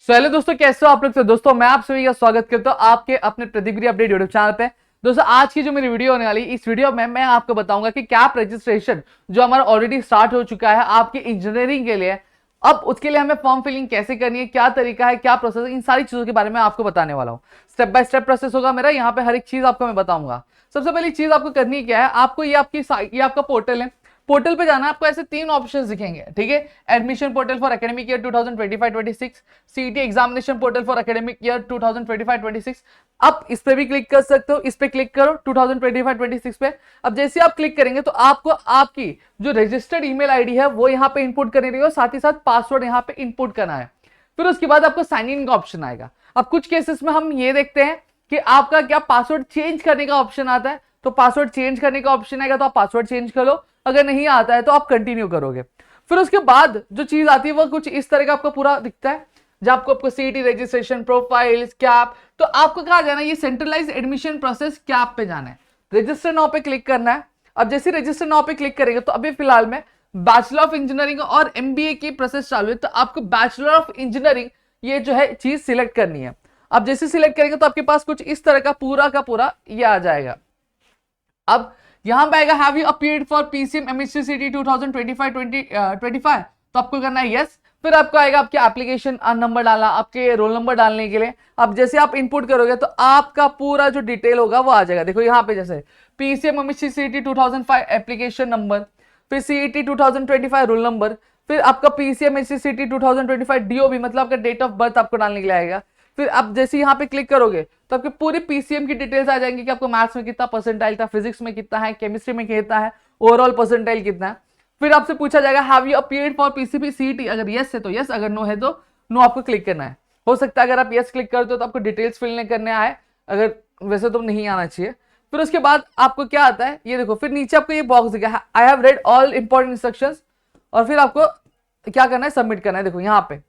Hello दोस्तों, कैसे हो आप लोग। तो दोस्तों मैं आप सभी का स्वागत करता हूं आपके अपने प्रतिक्रिया गिरी अपडेट यूट्यूब चैनल पे। दोस्तों आज की जो मेरी वीडियो होने वाली, इस वीडियो में मैं आपको बताऊंगा कि कैप रजिस्ट्रेशन जो हमारा ऑलरेडी स्टार्ट हो चुका है आपकी इंजीनियरिंग के लिए, अब उसके लिए हमें फॉर्म फिलिंग कैसे करनी है, क्या तरीका है, क्या प्रोसेस है, इन सारी चीजों के बारे में आपको बताने वाला हूँ। स्टेप बाय स्टेप प्रोसेस होगा मेरा, यहाँ पे हर एक चीज आपको मैं बताऊंगा। सबसे पहली चीज आपको करनी क्या है, आपको ये आपका पोर्टल है, पोर्टल पे जाना है। आपको ऐसे तीन ऑप्शंस दिखेंगे, ठीक है। Admission portal for academic year 2025-26, CET examination portal for academic year 2025-26। आप इस पे भी क्लिक कर सकते हो, इस पे क्लिक करो 2025-26 पे। अब जैसे आप क्लिक करेंगे तो आपको आपकी जो रजिस्टर्ड ईमेल आईडी है वो यहाँ पे इंपुट करनी रहेगी, साथ ही साथ पासवर्ड यहाँ पे इंपुट करना है। फिर उसके बाद आपको साइन इन का ऑप्शन आएगा। अब कुछ केसेस में हम ये देखते हैं कि आपका क्या पासवर्ड चेंज करने का ऑप्शन आता है, तो पासवर्ड चेंज करने का ऑप्शन आएगा तो आप पासवर्ड चेंज कर लो, अगर नहीं आता है तो आप कंटिन्यू करोगे। फिर उसके बाद जो चीज आती है वो कुछ इस तरह का आपको पूरा दिखता है, जब आपको सीईटी रजिस्ट्रेशन, प्रोफाइल, कैप, तो आपको कहा जाना है ये सेंट्रलाइज एडमिशन प्रोसेस कैप पे जाना है, रजिस्टर नाउ पे क्लिक करना है। अब जैसे रजिस्टर नाउ पे क्लिक करेंगे तो अभी फिलहाल में बैचलर ऑफ इंजीनियरिंग और एमबीए की प्रोसेस चालू है, तो आपको बैचलर ऑफ इंजीनियरिंग ये जो है चीज सिलेक्ट करनी है। अब जैसे सिलेक्ट करेंगे तो आपके पास कुछ इस तरह का पूरा ये आ जाएगा। अब यहां पे आएगा have you appeared for PCM MSc सीटी 2025-25, तो आपको करना है यस। फिर आपको आएगा आपके एप्लीकेशन नंबर डालना, आपके रोल नंबर डालने के लिए। अब जैसे आप इनपुट करोगे तो आपका पूरा जो डिटेल होगा वो आ जाएगा। देखो यहाँ पे जैसे पीसीएम एमएससी सीटी 2005 एप्लीकेशन नंबर, फिर सीईटी 2025 रोल नंबर, फिर आपका पीसीएम एमएससी सीटी 2025 डीओबी मतलब आपका डेट ऑफ बर्थ आपको डालने के लिए आएगा। फिर आप जैसे यहाँ पे क्लिक करोगे तो आपके पूरी पीसीएम की डिटेल्स आ जाएंगी कि आपको मैथ्स में कितना परसेंटाइल था, फिजिक्स में कितना है, केमिस्ट्री में कितना है, ओवरऑल परसेंटाइल कितना है। फिर आपसे पूछा जाएगा have you appeared for PCP CET, अगर यस है तो यस, अगर नो है तो नो आपको क्लिक करना है। हो सकता है अगर आप यस क्लिक करते हो तो आपको डिटेल्स फिल नहीं करने आए, अगर वैसे तो नहीं आना चाहिए। फिर उसके बाद आपको क्या आता है ये देखो, फिर नीचे आपको ये बॉक्स दिखा I have read all important instructions, और फिर आपको क्या करना है, सबमिट करना है। देखो यहाँ पे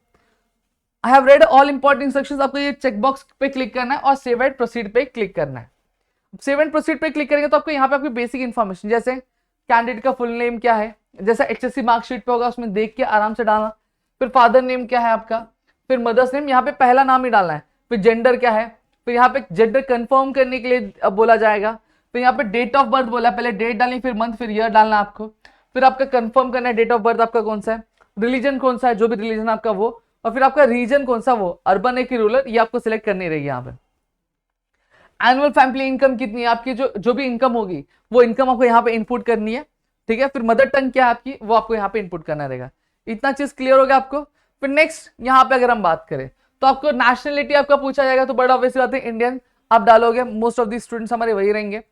I have read all important instructions, आपको ये चेक बॉक्स पे क्लिक करना है और सेव एंड प्रोसीड पे क्लिक करना है। सेव एंड प्रोसीड पे क्लिक करेंगे तो आपको यहाँ पे आपकी बेसिक इन्फॉर्मेशन जैसे कैंडिडेट का फुल नेम क्या है, जैसा एचएससी मार्कशीट पे होगा उसमें देख के आराम से डालना। फिर फादर नेम क्या है आपका, फिर मदर्स नेम, यहाँ पे पहला नाम ही डालना है। फिर जेंडर क्या है, फिर यहाँ पे जेंडर कंफर्म करने के लिए बोला जाएगा। फिर यहाँ पे डेट ऑफ बर्थ बोला, पहले डेट डालनी, फिर मंथ, फिर ईयर डालना आपको। फिर आपका कंफर्म करना है डेट ऑफ बर्थ आपका कौन सा है, रिलीजन कौन सा है, जो भी रिलीजन आपका वो, और फिर आपका रीजन कौन सा, वो अर्बन है कि रूरल, ये आपको सिलेक्ट करनी रहेगी। यहाँ पे एनुअल फैमिली इनकम कितनी है आपकी, जो भी इनकम होगी वो इनकम आपको यहाँ पे इनपुट करनी है, ठीक है। फिर मदर टंग क्या है आपकी वो आपको यहाँ पे इनपुट करना रहेगा। इतना चीज क्लियर हो गया आपको। फिर नेक्स्ट यहाँ पे अगर हम बात करें तो आपको नेशनलिटी आपका पूछा जाएगा, तो बड़ा ऑब्वियस बात है इंडियन आप डालोगे, मोस्ट ऑफ द स्टूडेंट्स हमारे वही रहेंगे।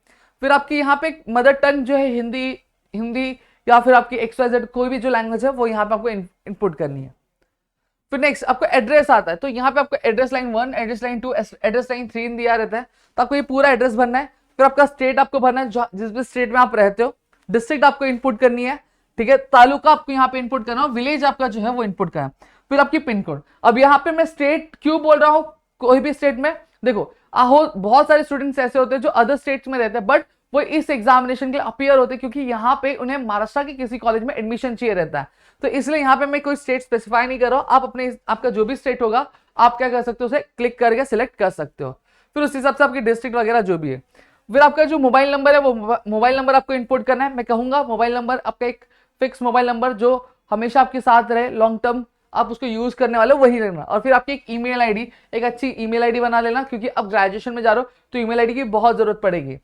फिर आपकी यहाँ पे मदर टंग जो है हिंदी हिंदी या फिर आपकी XYZ कोई भी जो लैंग्वेज है वो यहाँ पे आपको इनपुट करनी है। फिर नेक्स्ट आपको एड्रेस आता है, तो यहाँ पे आपको address line 1, address line 2, address line 3 दिया रहता है, तो आपको ये पूरा एड्रेस भरना है। फिर आपका स्टेट आपको भरना है, जिस भी स्टेट में आप रहते हो। डिस्ट्रिक्ट आपको इनपुट करनी है, ठीक है। तालुका आपको यहाँ पे इनपुट करना है, विलेज आपका जो है वो इनपुट करना है। फिर आपकी पिन कोड। अब यहाँ पे मैं स्टेट क्यों बोल रहा हूँ, कोई भी स्टेट में देखो बहुत सारे स्टूडेंट्स ऐसे होते हैं जो अदर स्टेट्स में रहते हैं बट वो इस एग्जामिनेशन के लिए अपीयर होते हैं, क्योंकि यहाँ पे उन्हें महाराष्ट्र के किसी कॉलेज में एडमिशन चाहिए रहता है, तो इसलिए यहाँ पे मैं कोई स्टेट स्पेसिफाई नहीं कर रहा हूँ। आप अपने आपका जो भी स्टेट होगा आप क्या कर सकते हो, उसे क्लिक करके सिलेक्ट कर सकते हो। फिर उस हिसाब से आपकी डिस्ट्रिक्ट वगैरह जो भी है। फिर आपका जो मोबाइल नंबर है वो मोबाइल नंबर आपको इनपुट करना है। मैं कहूंगा मोबाइल नंबर आपका एक फिक्स मोबाइल नंबर जो हमेशा आपके साथ रहे, लॉन्ग टर्म आप उसको यूज करने वाले वही रहना। और फिर आपकी एक ईमेल आईडी, एक अच्छी ईमेल आईडी बना लेना, क्योंकि अब ग्रेजुएशन में जा रहे हो तो ईमेल आईडी की बहुत जरूरत पड़ेगी।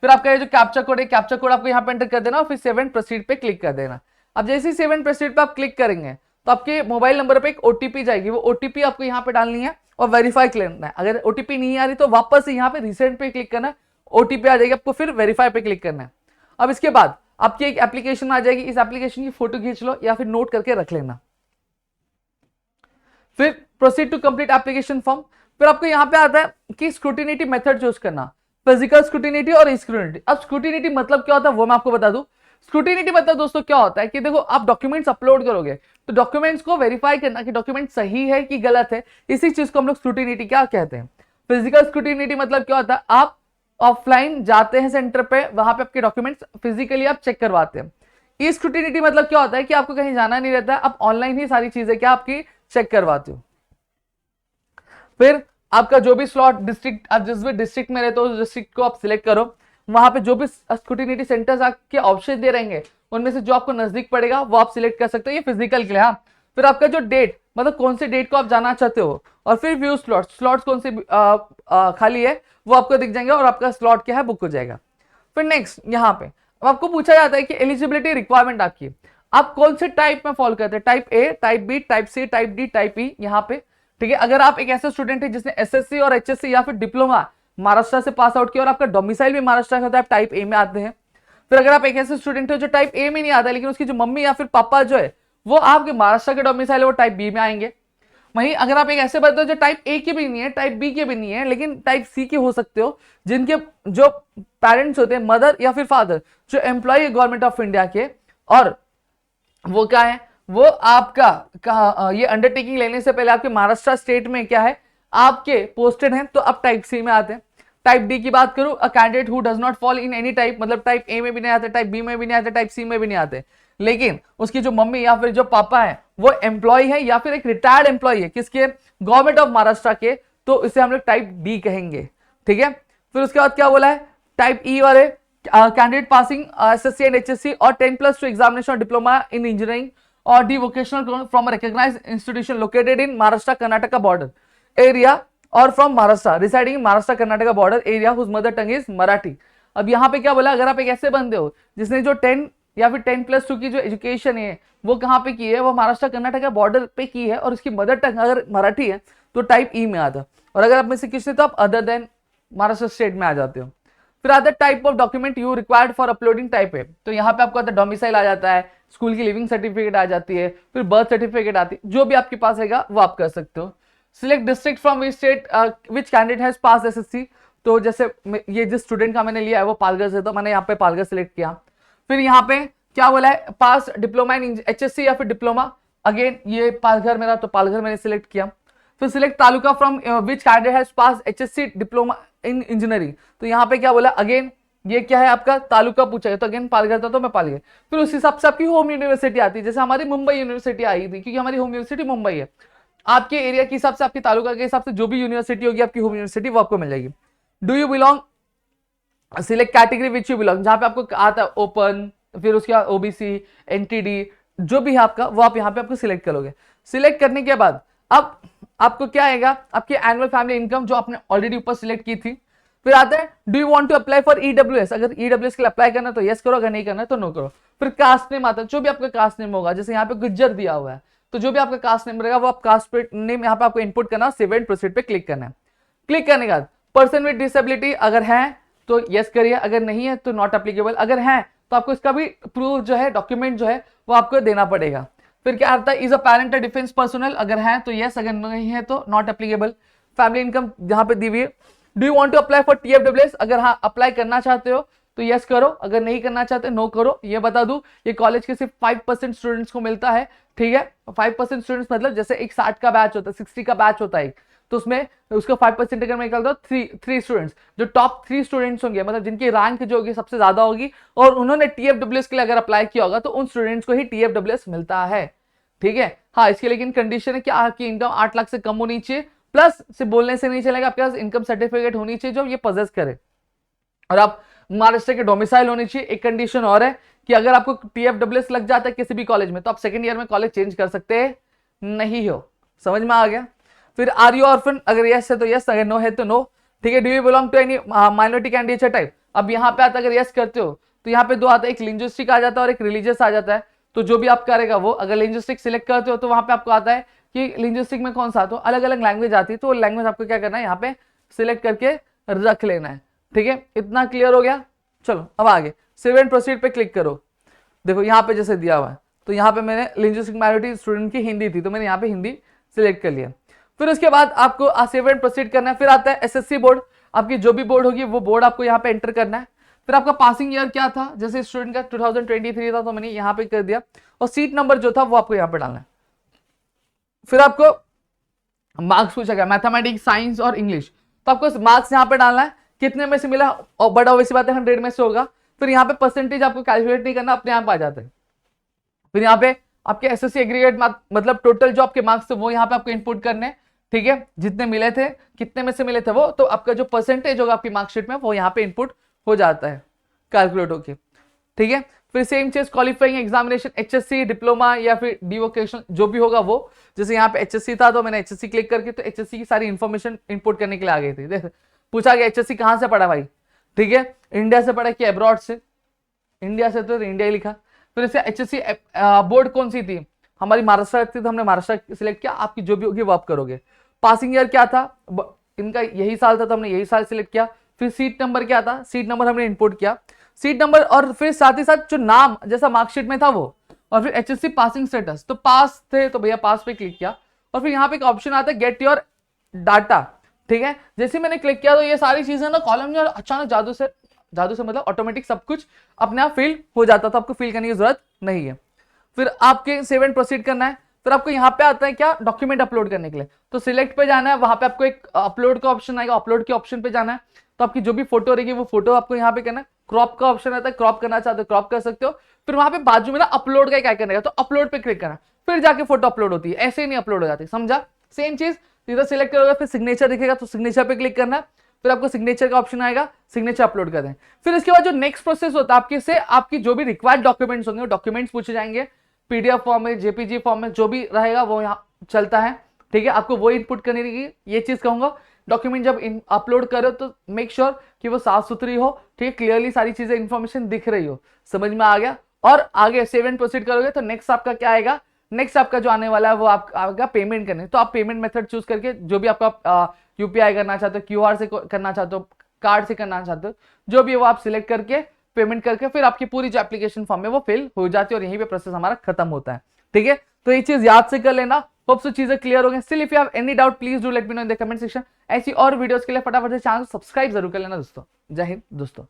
फिर आपका ये जो कैप्चा कोड है, कैप्चा कोड आपको यहाँ पे एंटर कर देना और फिर सेव एंड प्रोसीड पे क्लिक कर देना। अब जैसे ही सेव एंड प्रोसीड पे आप क्लिक करेंगे तो आपके मोबाइल नंबर पे एक ओटीपी जाएगी, वो ओटीपी आपको यहाँ पे डालनी है और वेरीफाई करना है। अगर ओटीपी नहीं आ रही तो वापस यहाँ पे रिसेंट पे क्लिक करना है, ओटीपी आ जाएगी आपको, फिर वेरीफाई पे क्लिक करना है। अब इसके बाद आपकी एक एप्लीकेशन आ जाएगी, इस एप्लीकेशन की फोटो खींच लो या फिर नोट करके रख लेना। फिर proceed to complete application form. फिर आपको यहाँ पे आता है कि स्क्रूटिनिटी मेथड चूज करना, फिजिकल स्क्रूटिनिटी और स्क्रूटिनिटी। अब स्क्रूटिनिटी मतलब क्या होता है वो मैं आपको बता दूं। स्क्रूटिनिटी मतलब दोस्तों क्या होता है कि देखो आप डॉक्यूमेंट्स अपलोड करोगे तो डॉक्यूमेंट्स को वेरीफाई करना कि डॉक्यूमेंट सही है कि गलत है, इसी चीज को हम लोग स्क्रूटिनिटी क्या कहते हैं। फिजिकल स्क्रूटिनिटी मतलब क्या होता है, आप ऑफलाइन जाते हैं सेंटर पे, वहां पे आपके डॉक्यूमेंट्स फिजिकली आप चेक करवाते हैं। ई स्क्रूटिनिटी मतलब क्या होता है कि आपको कहीं जाना नहीं रहता है, आप ऑनलाइन ही सारी चीजें क्या आपकी चेक करवाते हो। फिर आपका जो भी स्लॉट डिस्ट्रिक्ट, आप जिस भी डिस्ट्रिक्ट में रहते हो उस डिस्ट्रिक्ट को आप सिलेक्ट करो, वहां पे जो भी स्क्रूटिनी सेंटर्स आपके ऑप्शन दे रहेंगे उनमें से जो आपको नजदीक पड़ेगा वो आप सिलेक्ट कर सकते हो, ये फिजिकल के लिए। हाँ, फिर आपका जो डेट, मतलब कौन से डेट को आप जाना चाहते हो, और फिर व्यू स्लॉट्स कौन से खाली है वो आपको दिख जाएंगे और आपका स्लॉट क्या है बुक हो जाएगा। फिर नेक्स्ट यहाँ पे अब आपको पूछा जाता है कि एलिजिबिलिटी रिक्वायरमेंट आपकी, आप कौन से टाइप में फॉलो करते हैं, type A, type B, type C, type D, type E, यहाँ पे। ठीक है, अगर आप एक ऐसे स्टूडेंट है जिसने एसएससी और एचएससी या फिर डिप्लोमा महाराष्ट्र से पास आउट किया और आपका डोमिसाइल भी महाराष्ट्र का होता है, आप टाइप ए में आते हैं। फिर अगर आप एक ऐसे स्टूडेंट हो जो टाइप ए में नहीं आता लेकिन उसकी जो मम्मी या फिर पापा जो है वो आपके महाराष्ट्र के डोमिसाइल है, वो टाइप बी में आएंगे। वहीं अगर आप एक ऐसे बच्चे हो जो टाइप ए के भी नहीं है, टाइप बी के भी नहीं है, लेकिन टाइप सी के हो सकते हो, जिनके जो पेरेंट्स होते हैं, मदर या फिर फादर, जो एम्प्लॉय है गवर्नमेंट ऑफ इंडिया के, और वो क्या है, वो आपका ये अंडरटेकिंग लेने से पहले आपके महाराष्ट्र स्टेट में क्या है आपके पोस्टेड हैं, तो आप टाइप सी में आते हैं। टाइप डी की बात करूं, a candidate who does not fall in any type, मतलब टाइप ए में भी नहीं आते, टाइप बी में भी नहीं आते, टाइप सी में भी नहीं आते, लेकिन उसकी जो मम्मी या फिर जो पापा है वो एम्प्लॉय है या फिर एक रिटायर्ड एम्प्लॉय है किसके, गवर्नमेंट ऑफ महाराष्ट्र के, तो इसे हम लोग टाइप डी कहेंगे। ठीक है, फिर उसके बाद क्या बोला है, टाइप ई वाले candidate passing SSC and HSC और 10+2 एग्जामिनेशन डिप्लोमा इन इंजीनियरिंग और D vocational from recognised institution located in Maharashtra Karnataka border area और from Maharashtra residing in Maharashtra Karnataka border area whose mother tongue is Marathi. अब यहाँ पे क्या बोला, अगर आप एक ऐसे बंदे हो जिसने जो 10 या फिर 10+2 की जो एजुकेशन है वो कहाँ पे की है, वो महाराष्ट्र कर्नाटक बॉर्डर पे की है और उसकी मदर टंग अगर मराठी है तो टाइप ई में आता, और अगर आप में से किसी तो आप अदर देन महाराष्ट्र स्टेट में आ जाते हो। फिर आता है type of document you required for uploading, type है, तो यहाँ पे आपको आता है डोमिसाइल आ जाता है, स्कूल की लिविंग सर्टिफिकेट आ जाती है, फिर बर्थ सर्टिफिकेट आती है, जो भी आपके पास रहेगा वो आप कर सकते हो। Select district from which state which candidate has pass SSC, तो जैसे ये जिस स्टूडेंट का मैंने लिया है वो पालघर से, तो मैंने यहाँ पे पालघर सिलेक्ट किया। फिर यहाँ पे क्या बोला है, पास डिप्लोमा इन एचएससी या फिर डिप्लोमा, अगेन ये पालघर मेरा, तो पालघर मैंने सिलेक्ट किया। फिर select taluka from which candidate has pass HSC diploma in engineering, तो यहाँ पे क्या बोला, अगेन ये क्या है आपका तालुका पूछा है, तो अगेन पालघर था तो मैं पालघर। फिर उस हिसाब से आपकी होम यूनिवर्सिटी आती है, जैसे हमारी मुंबई यूनिवर्सिटी आई थी क्योंकि हमारी होम यूनिवर्सिटी मुंबई है, आपके एरिया के हिसाब से आपके तालुका के हिसाब से जो भी यूनिवर्सिटी होगी आपकी होम यूनिवर्सिटी वो आपको मिल जाएगी। Do you belong, select category which you belong, जहां पे आपको आता है ओपन, फिर उसके बाद ओबीसी, एनटीडी, जो भी है आपका वो आप यहाँ पे आपको सिलेक्ट करोगे। सिलेक्ट करने के बाद अब आपको क्या आएगा, आपकी एनुअल फैमिली इनकम जो आपने ऑलरेडी ऊपर सिलेक्ट की थी। फिर आता है do you want to apply for EWS, अगर ईडब्ल्यूएस के लिए अप्लाई करना तो यस करो, अगर नहीं करना तो नो करो। फिर कास्ट नेम आता है, जो भी आपका कास्ट नेम होगा, जैसे यहाँ पे गुज्जर दिया हुआ है तो जो भी आपका कास्ट नेम रहेगा वो आप कास्ट नेम यहाँ पे आपको इनपुट करना, सेव एंड प्रोसीड पे क्लिक करना है। क्लिक करने के बाद पर्सन विद डिसेबिलिटी अगर है तो यस करिए, अगर नहीं है तो नॉट एप्लीकेबल, अगर है तो आपको इसका भी प्रूफ जो है, डॉक्यूमेंट जो है वो आपको देना पड़ेगा। फिर क्या आता है, is a parent defence personnel, अगर है तो यस, अगर नहीं है तो नॉट एप्लीकेबल। फैमिली इनकम यहाँ पे दी हुई है। Do you want to apply for TFWS, अगर हाँ अप्लाई करना चाहते हो तो यस करो, अगर नहीं करना चाहते नो करो। ये बता दूं ये कॉलेज के सिर्फ 5% स्टूडेंट्स को मिलता है, ठीक है। 5% स्टूडेंट्स मतलब जैसे एक 60 का बैच होता है, 60 का बैच होता है, तो उसमें उसका 5% अगर मैं निकालता हूँ, 3 स्टूडेंट्स, जो टॉप 3 स्टूडेंट्स होंगे, मतलब जिनकी रैंक जो होगी सबसे ज्यादा होगी और उन्होंने टीएफडब्ल्यूएस के लिए अगर अप्लाई किया होगा तो उन स्टूडेंट्स को ही टीएफडब्ल्यूएस मिलता है, ठीक है। हाँ, इसके लेकिन कंडीशन है कि आपकी इनकम 8 लाख से कम होनी चाहिए, प्लस सिर्फ बोलने से नहीं चलेगा, आपके पास इनकम सर्टिफिकेट होनी चाहिए जो ये पोजेस करे, और आप महाराष्ट्र के डोमिसाइल होनी चाहिए। एक कंडीशन और है कि अगर आपको टीएफडब्ल्यूएस लग जाता है किसी भी कॉलेज में तो आप सेकंड ईयर में कॉलेज चेंज कर सकते नहीं हो, समझ में आ गया। फिर आर यू ऑर्फन, अगर यस है तो यस, अगर नो है तो नो, ठीक है। Do you belong to any minority candidate type, अब यहाँ पे आता है अगर यस करते हो तो यहाँ पे 2 आता है, एक लिंग्विस्टिक आ जाता है और एक रिलीजियस आ जाता है, तो जो भी आप करेगा वो, अगर लिंग्विस्टिक सिलेक्ट करते हो तो वहां पे आपको आता है कि लिंग्विस्टिक में कौन सा, तो अलग अलग लैंग्वेज आती है, तो लैंग्वेज आपको क्या करना है यहाँ पे सिलेक्ट करके रख लेना है, ठीक है। इतना क्लियर हो गया, चलो अब आगे सेव एंड प्रोसीड पे क्लिक करो। देखो यहाँ पे जैसे दिया हुआ है, तो यहाँ पे मैंने लिंग्विस्टिक माइनॉरिटी स्टूडेंट की हिंदी थी तो मैंने यहाँ पे हिंदी सिलेक्ट कर लिया। फिर उसके बाद आपको सेव एंड प्रोसीड करना है। फिर आता है एसएससी बोर्ड, आपकी जो भी बोर्ड होगी वो बोर्ड आपको यहाँ पे एंटर करना है। फिर आपका पासिंग ईयर क्या था, जैसे स्टूडेंट का 2023 था तो मैंने यहाँ पे कर दिया, और सीट नंबर जो था वो आपको यहाँ पे डालना है। फिर आपको मार्क्स पूछा गया मैथमेटिक्स, साइंस और इंग्लिश, तो आपको मार्क्स यहाँ पे डालना है, कितने में से मिला, और बड़ा वैसी बात है 100 में से होगा। फिर यहाँ पे परसेंटेज आपको कैलकुलेट नहीं करना, अपने आप आ जाता है। फिर यहाँ पे आपके एसएससी एग्रीगेट मतलब टोटल जो आपके मार्क्स थे वो यहाँ पे आपको इनपुट करने, ठीक है, जितने मिले थे, कितने में से मिले थे वो, तो आपका जो परसेंटेज होगा आपकी मार्कशीट में वो यहाँ पे इनपुट हो जाता है कैलकुलेट होके। ठीक है, फिर सेम चीज क्वालिफाइंग एग्जामिनेशन, एचएससी, डिप्लोमा या फिर डिवोकेशनल जो भी होगा वो, जैसे यहाँ पे एचएससी था तो मैंने एचएससी क्लिक करके तो एचएससी की सारी इंफॉर्मेशन इंपोर्ट करने के लिए आ गई थी। देख पूछा गया एचएससी कहाँ से पढ़ा भाई, ठीक है, इंडिया से पढ़ा कि अब्रॉड से, इंडिया से तो इंडिया ही लिखा। फिर इससे एचएससी बोर्ड कौन सी थी, हमारी महाराष्ट्र थी तो हमने महाराष्ट्र सिलेक्ट किया, आपकी जो भी होगी वो आप करोगे। पासिंग ईयर क्या था, इनका यही साल था तो हमने यही साल सिलेक्ट किया। फिर सीट नंबर क्या था, सीट नंबर हमने इंपोर्ट किया, सीट नंबर, और फिर साथ ही साथ जो नाम जैसा मार्कशीट में था वो, और फिर एचएससी पासिंग स्टेटस, तो पास थे तो भैया पास पे क्लिक किया। और फिर यहाँ पे एक ऑप्शन आता है गेट योर डाटा, ठीक है, जैसे मैंने क्लिक किया तो ये सारी चीजें ना कॉलम में अचानक जादू से मतलब ऑटोमेटिक सब कुछ अपने आप फिल हो जाता था, आपको फिल करने की जरूरत नहीं है। फिर आपके सेव एंड प्रोसीड करना है, फिर आपको यहाँ पे आता है क्या, डॉक्यूमेंट अपलोड करने के लिए, तो सिलेक्ट पे जाना है, वहां पे आपको एक अपलोड का ऑप्शन आएगा, अपलोड के ऑप्शन पे जाना है, तो आपकी जो भी फोटो रहेगी वो फोटो आपको यहाँ पे करना है। क्रॉप का ऑप्शन आता है, क्रॉप करना चाहते हो क्रॉप कर सकते हो। फिर वहां पे बाजू में ना अपलोड का एक आइकन रहेगा, तो अपलोड पे क्लिक करना, फिर जाके फोटो अपलोड होती है, ऐसे ही नहीं अपलोड हो जाती, समझा। सेम चीज इधर सिलेक्ट करोगे, फिर सिग्नेचर दिखेगा तो सिग्नेचर पे क्लिक करना है, फिर आपको सिग्नेचर का ऑप्शन आएगा, सिग्नेचर अपलोड कर दें। फिर इसके बाद जो नेक्स्ट प्रोसेस होता है आपके से, आपकी जो भी रिक्वायर्ड डॉक्यूमेंट्स होंगे वो डॉक्यूमेंट्स पूछे जाएंगे, पीडीएफ फॉर्म में, जेपीजी फॉर्म में, जो भी रहेगा वो यहाँ चलता है, ठीक है, आपको वो इनपुट करनी रहेगी। ये चीज कहूंगा, डॉक्यूमेंट जब अपलोड करो तो मेक श्योर कि वो साफ सुथरी हो, ठीक है, क्लियरली सारी चीजें इंफॉर्मेशन दिख रही हो, समझ में आ गया। और आगे सेव एंड प्रोसीड करोगे तो नेक्स्ट आपका क्या आएगा, नेक्स्ट आपका जो आने वाला है वो आपका पेमेंट करने, तो आप पेमेंट मेथड चूज करके जो भी आपका यूपीआई करना चाहते हो, क्यूआर से करना चाहते हो, कार्ड से करना चाहते हो, जो भी है वो आप सिलेक्ट करके पेमेंट करके फिर आपकी पूरी जो एप्लीकेशन फॉर्म है वो फिल हो जाती है और यहीं पे प्रोसेस हमारा खत्म होता है। ठीक है, तो ये चीज याद से कर लेना। होप सो चीजें क्लियर हो गई। Still if you have any doubt please do let me know in the comment section. ऐसी और वीडियोस के लिए फटाफट से चैनल सब्सक्राइब जरूर कर लेना दोस्तों। जय हिंद दोस्तों।